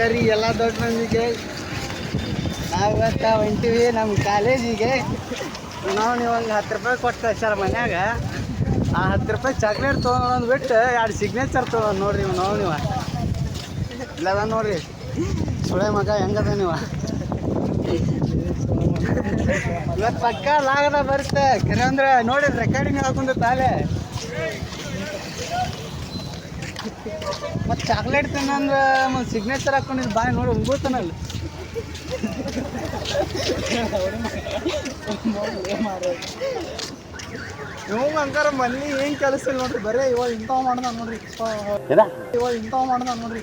ನಮಸ್ಕಾರ ಎಲ್ಲ ದೊಡ್ಡ ಮಂದಿಗೆ. ನಾವತ್ತ ಹೊಂಟಿವಿ ನಮ್ಮ ಕಾಲೇಜಿಗೆ. ನಾವು ಒಂದು 10 ರೂಪಾಯಿ ಕೊಟ್ಟು ಕಳ್ಸ್ಯಾರ ಮನ್ಯಾಗ. ಆ 10 ರೂಪಾಯಿ ಚಾಕ್ಲೇಟ್ ತೊಗೊಂಡು ಬಿಟ್ಟು 2 ಸಿಗ್ನೇಚರ್ ತೊಗೊಂಡು ನೋಡ್ರಿ ನೀವು ಇಲ್ಲದ ನೋಡ್ರಿ ಸುಳೆ ಮಗ ಹೆಂಗದ ನೀವು. ಇವತ್ತು ಪಕ್ಕ ಲಾಗದ ಬರುತ್ತೆ ಕರೆ ಅಂದ್ರೆ ನೋಡಿ ರೆಕಾರ್ಡಿಂಗ್ ಹಾಕೊಂಡು ತಾಲೆ ಮತ್ತು ಚಾಕ್ಲೇಟ್ ತಿನ್ನಂದ್ರೆ ಮತ್ತು ಸಿಗ್ನೇಚರ್ ಹಾಕೊಂಡಿದ್ದು ಬಾಯ್ ನೋಡಿ ಉಂಗೋತಾನಲ್ಲಿ. ಇವಾಗ ಅಂಕಾರ ಮಲ್ಲಿ ಏನು ಕೆಲಸ ಇಲ್ಲ ನೋಡ್ರಿ, ಬರೀ ಇವಾಗ ಇಂಥವು ಮಾಡ್ದ ನೋಡ್ರಿ, ಇವಾಗ ಇಂಥವು ಮಾಡ್ದ ನೋಡ್ರಿ.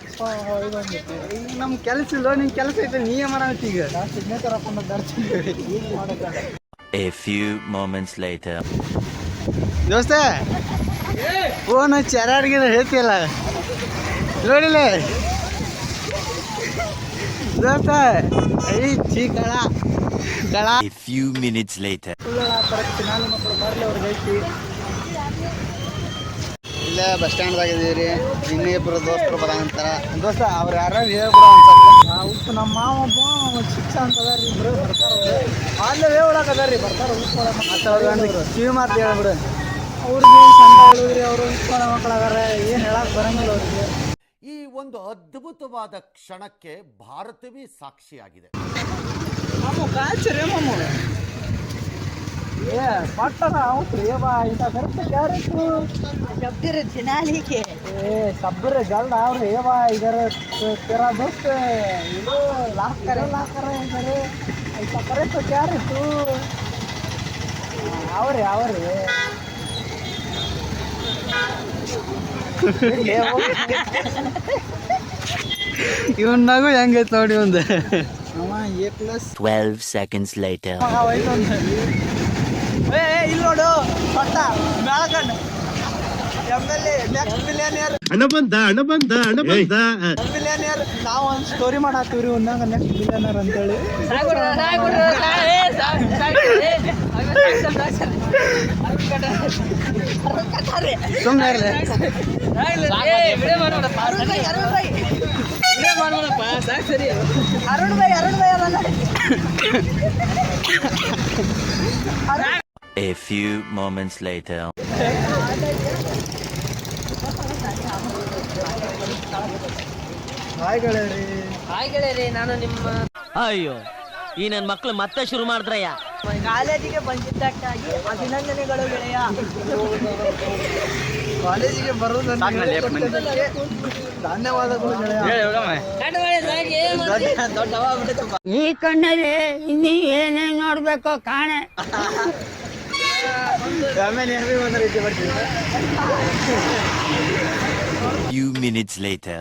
ಈಗ ನಮ್ಮ ಕೆಲಸ ಇಲ್ಲ, ನಿನ್ನ ಕೆಲಸ ಐತೆ ನೀವೇ ಮಾಡತ್ತಿ. ಈಗ ನಾನು ಸಿಗ್ನೇಚರ್ ಹಾಕೊಂಡು A few moments later. ದೋಸ್ತ ಫೋನ್ ಚೆರಾಡ್ಗಿದ ಹೇಳ್ತಿಲ್ಲ ನೋಡಿಲ್ಲ ದೋಸ್ತ ಐ ಚೀಕಳ ಕಳ. A few minutes later. ನಾನು ಮಕ್ಕಳು ಬರಲಿ ಅವ್ರಿಗೆ ಐತಿ. ಇಲ್ಲೇ ಬಸ್ ಸ್ಟ್ಯಾಂಡ್ದಾಗ ಇದೀವಿ ರೀ. ಇನ್ನೇ ಇಬ್ಬರು ದೋಸ್ತರು ಬರಂತಾರ. ದೋಸ್ತ ಅವ್ರು ಯಾರು ಹೇಳ್ಬಿಡ ಅನ್ಸತ್ತೆ. ಉಪ್ಪು ನಮ್ಮ ಮಾವ ಶಿಕ್ಷಣ ಅಂತದ ರೀ, ಇಬ್ಬರು ಬರ್ತಾರೆ. ಅಲ್ಲೇ ಒಳಗೆ ಅದ ರೀ, ಬರ್ತಾರೆ ಉಳ್ಕೊಳಕ್ಕೆ ಮಾತಾಡೋದು ಕಿವಿ ಮಾತು ಹೇಳ್ಬಿಡು. ಅವ್ರಿಗೆ ಏನು ಚಂದ ಹೇಳಿದ್ರಿ, ಅವರು ಉಳ್ಕೊಳ್ಳೋ ಮಕ್ಕಳಾಗಾರೆ ಏನು ಹೇಳಕ್ಕೆ ಬರಂಗಿಲ್ಲ ಅವ್ರಿಗೆ. ಈ ಒಂದು ಅದ್ಭುತವಾದ ಕ್ಷಣಕ್ಕೆ ಭಾರತವೇ ಸಾಕ್ಷಿಯಾಗಿದೆ. ಕಾಚರಿ ಏ ಪಟ್ಟಣ ಅವ್ರಿ ಬಾ ಇಂಥ ಕರೆಕ್ಟ್ ಕ್ಯಾರೆಕ್ಟು शब्दर जिनाली के ಏ ಸಬ್ಬರ ಜಲ್ದ ಅವ್ರಿ ಬಾ ಇದರ तेरा दोस्त ಇದು ಲಾಕ್ करे ಇದ್ದಾರೆ ಐತ ಕರೆಕ್ಟ್ ಕ್ಯಾರೆಕ್ಟು ಅವ್ರಿ ಇವನ್ ನಗು ಹೆಂಗೈತೆ ನೋಡಿ ಒಂದು 12 seconds later. ಇಲ್ಲಿ ನೋಡು ಪಟ್ಟ ಬೆಳಕಂಡು MLA ನೆಕ್ಸ್ಟ್ ಮಿಲಿಯನಿಯರ್ ಮಿಲಿಯನಿಯರ್. ನಾವು ಒಂದು ಸ್ಟೋರಿ ಮಾಡತ್ತೀವ್ರಿ ಒಂದಾಗ ನೆಕ್ಸ್ಟ್ ಮಿಲಿಯನಿಯರ್ ಅಂತೇಳಿ. ಸುಮ್ಮನೆ अरुण भाई A few moments later. ಹಾಯ್ಗಳೇ ನಾನು ನಿಮ್ಮ ಅಯ್ಯೋ ಈ ನನ್ನ ಮಕ್ಕಳು ಮತ್ತೆ ಶುರು ಮಾಡಿದ್ರಯ್ಯ. ಕಾಲೇಜಿಗೆ ಬಂದಿದ್ದಕ್ಕಾಗಿ ಅಭಿನಂದನೆಗಳು ಗೆಳೆಯ. ಕಾಲೇಜಿಗೆ ಬರುವುದನ್ನು ಧನ್ಯವಾದಗಳು ಈ ಕಣ್ಣಲ್ಲಿ ಇನ್ನೀ ಏನೇನು ನೋಡ್ಬೇಕೋ ಕಾಣೆ. Few minutes later.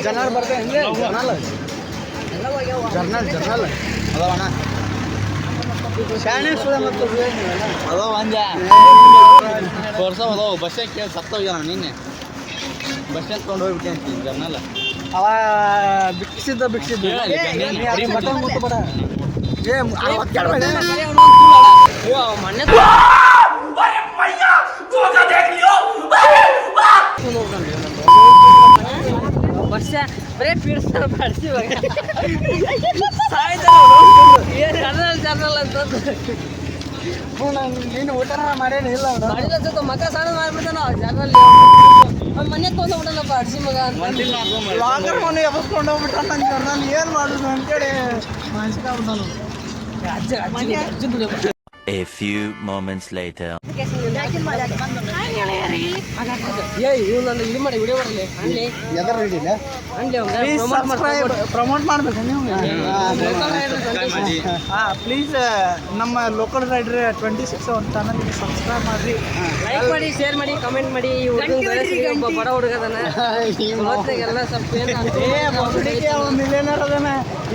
ಜನರು ಬರ್ತಾರೆ ಜರ್ನಲ್ ಅದವಣ್ಣ ಶಾಣೆ ಸುಳ ಮತ್ತು ಅದೋ ಒಂದೇ ವರ್ಷ ಅದಾವ ಬಸ್ಸೇ ಕೇಳಿ ಸತ್ತೋಗ್ಯಾನ ನಿನ್ನೆ. ಬಸ್ ಸ್ಟ್ಯಾಂಡ್ ತೊಗೊಂಡು ಹೋಗ್ಬಿಟ್ಟೆ ಅಂತೀನಿ ಜರ್ನಲ್. ಅವ ಬಿಕ್ಸಿದ್ದ ಬಟನ್ ಮುಟ್ಟಬೇಡ. ಮೊನ್ನೆ ಬಸ್ ಬರೇ ಪೀಡಿಸ್ತಾರ ಬಡ್ಸಿ ಜರ್ನಲ್ ಅಂತಂದು ನೀನು ಊಟನ ಮಾಡೇನು ಇಲ್ಲ ಮಾಡಿಲ್ಲ ಜೊತೆ ಮಗ ಸಾಲ ಮಾಡ್ಬಿಡ್ತಾನ ಜರ್ನಲ್ ಮನೆ ತೊಗೊಂಡಪ್ಪ ಅಡ್ಸಿ ಮಗ ಲಾಂಗರ್ ಮನೆ ಎಬ್ಸ್ಕೊಂಡು ಹೋಗ್ಬಿಟ್ಟ ನನ್ನ ಜರ್ನಲ್ ಏನು ಮಾಡುದು ಅಂತೇಳಿ ಮಾನಸಿಕ A few moments later. ಇವ್ನೊಂದು ಇದು ಮಾಡಿ ವಿಡಿಯೋ ಮಾಡಲಿ ಅನ್ಲಿ ಎದರ ಹಿಡಿಲ್ಲ ಅನ್ಲಿ ಪ್ರಮೋಟ್ ಮಾಡ್ಬೇಕು ನೀವು ಪ್ಲೀಸ್ ನಮ್ಮ ಲೋಕಲ್ ರೈಡರ್ 26 ಒಂದು ಚಾನಲ್ಗೆ ಸಬ್ಸ್ಕ್ರೈಬ್ ಮಾಡಿರಿ, ಲೈಕ್ ಮಾಡಿ, ಶೇರ್ ಮಾಡಿ, ಕಮೆಂಟ್ ಮಾಡಿ. ಈ ಹುಡುಗನ ಬೆಳೆಸಿ ಒಬ್ಬ ಬಡ ಹುಡುಗದನ ಎಲ್ಲ ಸ್ವಲ್ಪ ಒಂದು ಮಿಲಿಯನರ್ ಅದನ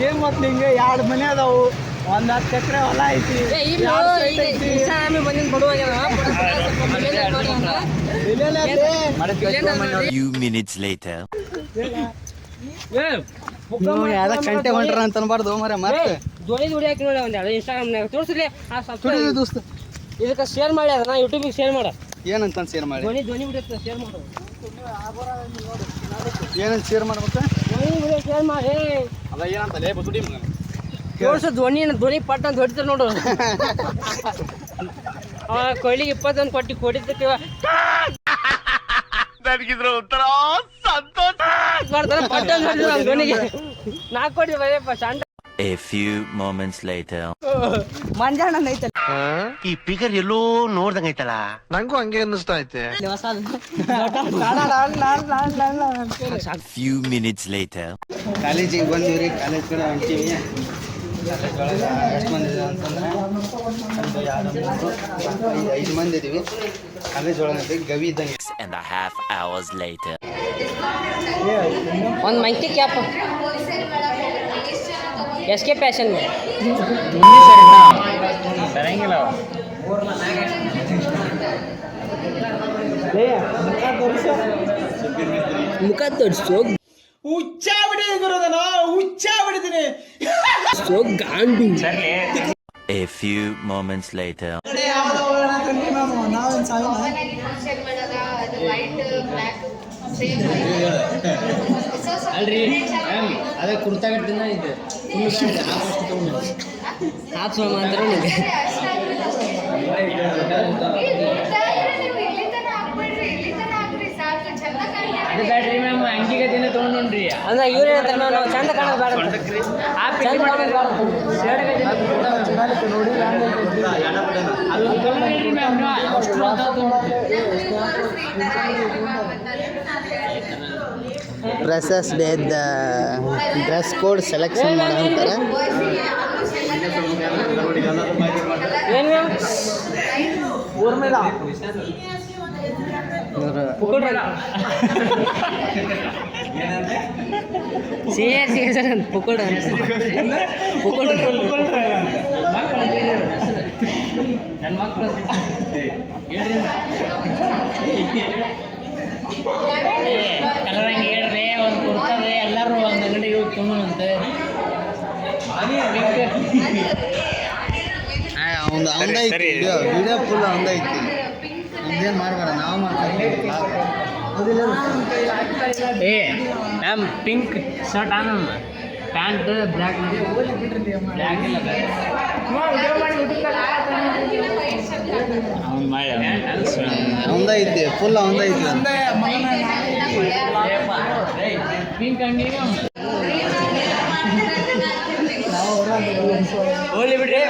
ಏನು ಮತ್ತು ಹಿಂಗೆ 2 ಮನೆ ಅದಾವು, 10 ಎಕರೆ ಹೊಲ ಐತಿ, ಬಂದಿನ ಬಡವಾಗ್ಯಾನ Few minutes later. ಯಾವ್ದ ಕಂಟೆ ಹೊಂಟ್ರ ಅಂತ ಅನ್ಬಾರ್ದು ಮರೆ ಮತ್ತೆ ಧ್ವನಿ ದುಡಿ ಹಾಕಿ ನೋಡಿ ಒಂದು ಇನ್ಸ್ಟಾಗ್ರಾಮ್ನಾಗ ತೋರಿಸ್ಲಿ ಆ ತುಡಿದು ದೋಸ್ತ ಇದಕ್ಕೆ ಶೇರ್ ಮಾಡಿ ಅದನ್ನ ಯೂಟ್ಯೂಬಿಗೆ ಶೇರ್ ಮಾಡ ಏನಂತ ಶೇರ್ ಮಾಡಿ, ಧ್ವನಿ ಬಿಡುತ್ತೆ ಶೇರ್ ಮಾಡು, ಏನಂತ ಶೇರ್ ಮಾಡ್ಬೇಕು, ಧ್ವನಿ ವಿಡಿಯೋ ಶೇರ್ ಮಾಡಿ. ಅದ ಏನಂತಲೇ ಬಸುಡಿ ತೋರ್ಸು ಧ್ವನಿ ಪಟ್ಟ ಅಂತ ಹೊಡಿತಾರೆ ನೋಡು. ಕೊಯ್ಲಿಗೆ 21 ಕೊಟ್ಟು ಕೊಡಿದ್ದಕ್ಕೆ ನನಗಿದ್ರ ಒಂಥರ ಸಂತೋಷ ಮಾಡ್ತಾರೆ ಪಟ್ಟ ಅಂತ ಹೊಡಿದ್ರು ನಮ್ಮ ಧ್ವನಿಗೆ 4 ಕೋಟಿ ಬರಪ್ಪ ಶಾಂತ. A few moments later. ಮಂಜಾಣ ಐತಲ್ಲ ಈ ಫಿಗರ್ ಎಲ್ಲೋ ನೋಡ್ದಂಗೈತಲ್ಲ, ನಂಗೂ ಹಂಗೆ ಅನ್ನಿಸ್ತಾ ಐತೆ. Few minutes later. ಕಾಲೇಜಿಗೆ ಬಂದಿವ್ರಿ, ಕಾಲೇಜ್ ಕಡೆ ಹೊಂಟೀವಿ. ಎಷ್ಟು ಮಂದಿ ಇದ್ದೀವಿ ಅಂತಂದ್ರೆ ಒಂದು 2 3 5 ಮಂದಿ ಇದೀವಿ. ಕಾಲೇಜ್ ಒಳಗೆ ಗವಿ ಇದ್ದಂಗೆ. 6.5 hours later. ಒಂದು ಮೈತಿ ಕ್ಯಾಪ್ ಎಸ್ ಕೆ ಪ್ಯಾಷನ್ ಮುಖ ತೋರಿಸೋ ಹುಚ್ಚ ಬಿಡಿದೀನಿ ಗುರುದನ, ಹುಚ್ಚ ಬಿಡಿದೀನಿ. ಗಾಂಡು. A few moments later. ನಾವೇನು ಸಾವಿಲ್ಲ. ಅಲ್ರಿ ಅದೇ ಕುರ್ತಾಗಟ್ಟಿನ ಇದೆ ಹಾಪ್ಸ್ ಮಾತ್ರ ಇದೆ. ಅದು ಬ್ಯಾಡ್ರಿ ಮ್ಯಾಮ್ ಅಂಗಿಗೆ ದಿನ ತೊಗೊಂಡ್ರಿ ಅಂದ್ರೆ ಇವ್ರು ಹೇಳ್ತಾರೆ ನಾವು ಚಂದ ಕಾಣೋದು ಬೇಡ ಅಂತ. ಚಂದ ಕಾಣೋದು ಬೇಡ. Freshers day dress code selection ಮಾಡಂತಾರೆ. ಏನು ಮ್ಯಾಮ್ ಊರ್ಮೇಲ ಸೇರ್ ಸರ್ ಅಂತ ಪುಕೋಡ ಪುಕೋಡ ನನ್ನ ಮಕ್ಕಳು ಕಲರ್ ಹಂಗೆ ಹೇಳ್ರಿ, ಒಂದು ಕುರ್ತದೆ ಎಲ್ಲರೂ ಒಂದು ಅಂಗಡಿಗೆ ಹೋಗಿ ತೊಗೊಂಡಂತೆ. ಒಂದೈತಿ ವಿಡಿಯೋ ಫುಲ್ ಒಂದೈತಿ, ನಮ್ದೇನು ಮಾಡಬೇಡ, ನಾವು ಮಾಡ್ತೀವಿ. ಏ ಮ್ಯಾಮ್ ಪಿಂಕ್ ಶರ್ಟ್ ಆನಮ್ಮ, ಪ್ಯಾಂಟ್ ಬ್ಲ್ಯಾಕ್ ಬ್ಲ್ಯಾಕ್ ಇಲ್ಲ ಒಂದೈತಿ ಫುಲ್ ಒಂದೈತಿ. ಪಿಂಕ್ ಅಂಗಿ ಹೋಲಿ ಬಿಡ್ರಿ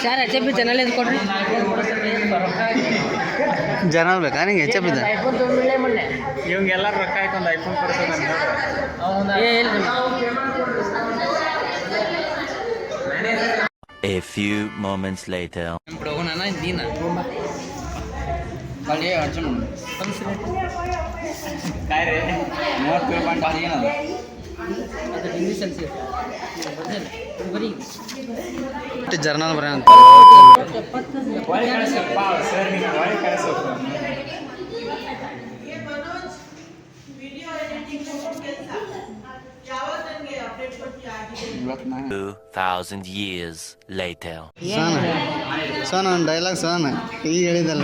ಸರ್ ಎಚ್ ಪಿ ಚಾನಲ್ ಇದು ಕೊಡ್ರಿ. ಜನ ಬೇಕಾ ನಿಂಗೆ ಹೆಚ್ಚ ಬಿದ್ದ ಇವಂಗೆಲ್ಲ ರೊಕ್ಕ ಹಾಕೊಂಡು ಐಫೋನ್ ಕೊಡ್ತದೆ. A few moments later. Journal ಬರ ಅಂತ $2,000 years later. ಸೋನ ಒಂದು ಡೈಲಾಗ್ ಸೋನ ಈಗ ಹೇಳಿದಲ್ಲ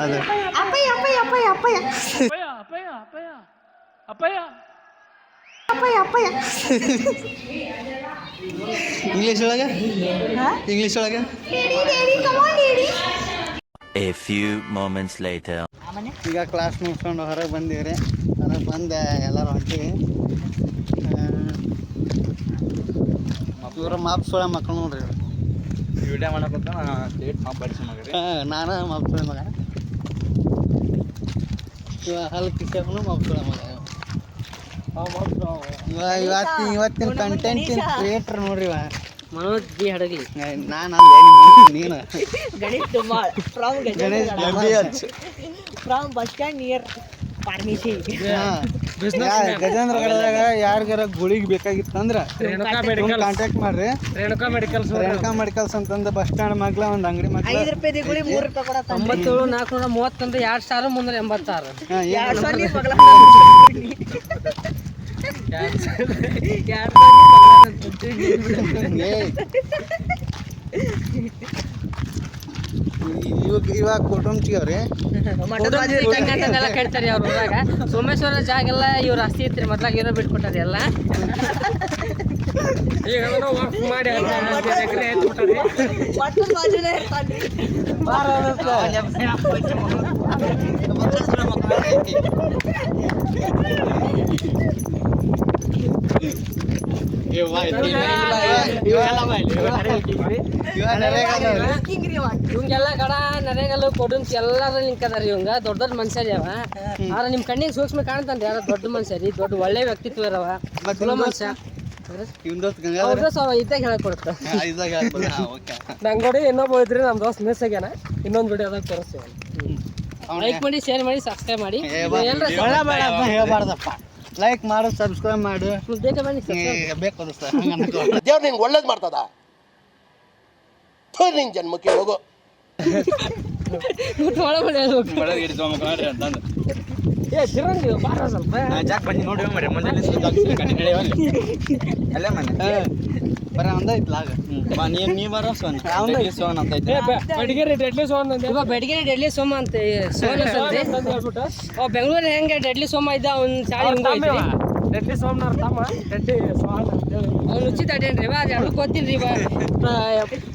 ಅದು ಇಂಗ್ಲೀಷ್ ಒಳಗೆ A few moments later. ಈಗ ಕ್ಲಾಸ್ ಮುಗಿಸ್ಕೊಂಡು ಹೊರಗೆ ಬಂದೀವಿ. ಹೊರಗೆ ಬಂದು ಎಲ್ಲರೂ ಹೊಂಟೀವಿ. ಇವ್ರ ಮಾಪ್ಸೋಳ ಮಕ್ಕಳು ನೋಡ್ರಿ ವಿಡಿಯೋ ಮಾಡಕ್ಕೆ ಸ್ಟೇಟ್ ಮಾತಾಡಿಸಿ ಮಗರಿ ನಾನು ಮಾಪ್ಸೋಳ ಮಗ ಇವ ಹಲ್ ಕಿಸನು ಮಾಪ್ಸೋಳ ಮಗ ಇವತ್ತಿನ ಕಂಟೆಂಟ್ ಕ್ರಿಯೇಟರ್ ನೋಡ್ರಿ ಇವ ಮನೋಜ್ ಬಿ ಹಡಗ್ಲಿ ನಾನು ಅಲ್ಲೇ ನೀನು Ganesh Dumal from Ganesh from bus stand near pharmacy. ಗಜೇಂದ್ರಗಡದಾಗ ಯಾರಿಗಾರ ಗುಳಿಗೆ ಬೇಕಾಗಿತ್ತಂದ್ರ ಕಾಂಟ್ಯಾಕ್ಟ್ ಮಾಡ್ರಿ. ರೇಣುಕಾ ಮೆಡಿಕಲ್ಸ್ ಅಂತಂದು ಬಸ್ ಸ್ಟ್ಯಾಂಡ್ ಮಗ್ಲ ಒಂದು ಅಂಗಡಿ ಮಗ್ಲ 5 ರೂಪಾಯಿ ಗುಳಿ 3 ರೂಪಾಯಿ ಕೊಡತ್ತ. 97 430 2 ಸಾವಿರ 386. 2 ಸಾವಿರ ಮಗಳ ಇವಾಗ ಕುಟುಂಬ್ಚಿಗವ್ರಿ ಕೇಳ್ತಾರೆ ಅವ್ರ ಊರಾಗ ಸೋಮೇಶ್ವರ ಜಾಗ ಎಲ್ಲ ಇವ್ರ ಆಸ್ತಿ ಐತ್ರಿ ಮೊದ್ಲಾಗ ಇರೋ ಬಿಟ್ಕೊಟ್ಟಾರಿ ಎಲ್ಲ ಮಾಡಿ ಇವಂಗೆಲ್ಲ ಗಡ ನರೇಗಲ್ಲು ಕೊಡುಂಚಿ ಎಲ್ಲಾರ ಲಿಂಕ್ ಅದಾರ ಇವಂಗ ದೊಡ್ಡ ದೊಡ್ಡ ಮನುಷ್ಯರಿ ಅವ ಆದ್ರೆ ನಿಮ್ ಕಣ್ಣಿಗೆ ಸೂಕ್ಷ್ಮ ಕಾಣ್ತಾನ್ರಿ ಯಾರ ದೊಡ್ಡ ಮನುಷ್ಯರಿ ದೊಡ್ಡ ಒಳ್ಳೆ ವ್ಯಕ್ತಿತ್ವ ಇರವ ಚಲೋ ಮನುಷ್ಯ ಇದ್ದಾಗ ಹೇಳಕ್ ಕೊಡುತ್ತ ನಂಗೋಡಿ ಇನ್ನೊಬ್ಬ ಇದ್ರಿ ನಮ್ ದೋಸ್ತ್ ಮಿಸ್ ಆಗ್ಯಾನ ಇನ್ನೊಂದು ವಿಡಿಯೋದಾಗ ತೋರಿಸ್ತೀವಿ ಲೈಕ್ ಮಾಡಿ ಶೇರ್ ಮಾಡಿ ಸಬ್ಸ್ಕ್ರೈಬ್ ಮಾಡಿ ಹೇಳ್ಬಾರ್ದಪ್ಪ ಲೈಕ್ ಮಾಡು ಸಬ್ಸ್ಕ್ರೈಬ್ ಮಾಡು ಬೇಕಾ ಬನ್ನಿ ಬೇಕು ದೇವ್ರು ನಿಂಗೆ ಒಳ್ಳೇದು ಮಾಡ್ತದ ನಿನ್ ಜನ್ಮಕ್ಕೆ ಹೋಗು ಏ ಚಿರಂಜೀವಿ ಬಾರ ಸ್ವಲ್ಪ ಜಾಕ್ ಬನ್ನಿ ನೋಡಿ ಮರೆ ಮುಂಜಾನೆ ಅಲ್ಲೇ ಮನೆ ಬರ ಒಂದೈತ್ಲ ಆಗ ನೀ ಬರೋ ಸೋನ್ ಅಂತ ಐತೆ ಬೆಡಗೇರಿ ಡೆಡ್ಲಿ ಸೋಮ ಇವಾಗ ಬೆಡಗೇರಿ ಡೆಡ್ಲಿ ಸೋಮ ಅಂತ ಸೋನ ಬೆಂಗಳೂರು ಹೆಂಗೆ ಡೆಡ್ಲಿ ಸೋಮ ಇದ್ದ ಅವ್ನ ಚಾಳಿ ಡೆಡ್ಲಿ ಸೋಮನಾರ್ ತಮ್ಮ ಡೆಡ್ಲಿ ಅವ್ನು ಉಚಿತ ಅದೇನ್ರಿ ಇವ ಅದು ಎರಡು ಗೊತ್ತಿಲ್ರಿ ಇವ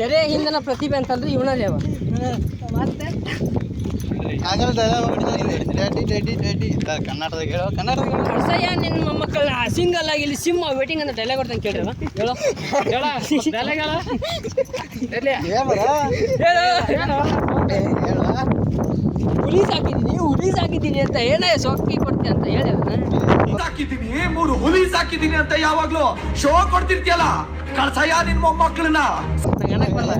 ತೆರೆ ಹಿಂದನ ಪ್ರತಿಭೆ ಅಂತಂದ್ರೆ ಇವನಲ್ಲಿ ಅವ ಮತ್ತೆ ಕನ್ನಡದಾಗ ಹೇಳೋ ಕನ್ನಡದಾಗ ಕರ್ಸಯ್ಯ ನಿನ್ನ ಮೊಮ್ಮಕ್ಕಳ ಸಿಂಗಲ್ ಆಗಿ ಇಲ್ಲಿ ಸಿಂಹ ವೇಟಿಂಗ್ ಅಂತ ಡೈಲಾಗ್ ಕೊಡ್ತಾನೆ ಕೇಳ್ರಿ ಹೇಳೋ ಹೇಳ ಡೈಲಾಗ್ ಹುಲಿ ಸಾಕಿದ್ದೀನಿ ಅಂತ ಹೇಳ ಸೊಕ್ಕಿ ಕೊಡ್ತೀನಿ ಅಂತ ಹೇಳಿ ಸಾಕಿದ್ದೀನಿ 3 ಹುಲಿ ಸಾಕಿದ್ದೀನಿ ಅಂತ ಯಾವಾಗ್ಲೂ ಶೋ ಕೊಡ್ತಿರ್ತೀಯಲ್ಲ ಕಳ್ಸಯ್ಯ ನಿನ್ ಮೊಮ್ಮಕ್ಕಳನ್ನ ನನಗೆ ಬರಲ್ಲ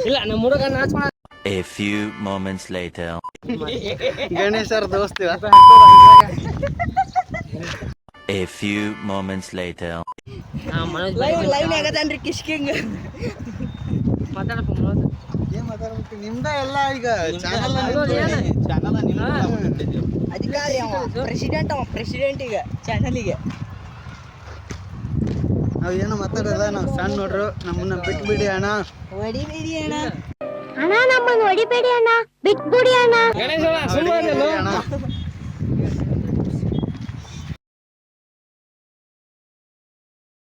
ಇಲ್ಲ ನಮ್ಮ ಹುಡುಗ ನಾಚ್ ಮಾಡ A few moments later. ಗಣೇಶರ ದೋಸ್ತಿವ A few moments later. Live ಆಗದನ್ರಿ ಕಿಶ್ಕಿಂಗ್ ಮಾತಾಡಪ್ಪ ಮನೋಜ್ ಏನ್ ಮಾತಾಡ್ಬೇಕು ನಿಮ್ದ ಎಲ್ಲ ಈಗ ಚಾನಲ್ ಅಧಿಕಾರಿ ಅವ ಪ್ರೆಸಿಡೆಂಟ್ ಈಗ ಚಾನಲಿಗೆ ನಾವ್ ಏನೋ ಮಾತಾಡೋದ ನಾವು ಸಣ್ಣ ನೋಡ್ರು ನಮ್ಮನ್ನ ಬಿಟ್ಬಿಡಿ ಅಣ್ಣ ಹೊಡಿಬೇಡಿ ಅಣ್ಣ ನಮ್ಮನ್ನು ಹೊಡಿಬೇಡಿ ಅಣ್ಣ ಬಿಟ್ಬಿಡಿ ಅಣ್ಣ ಗಣೇಶ ಸುಮ್ಮನೆ ಅಣ್ಣ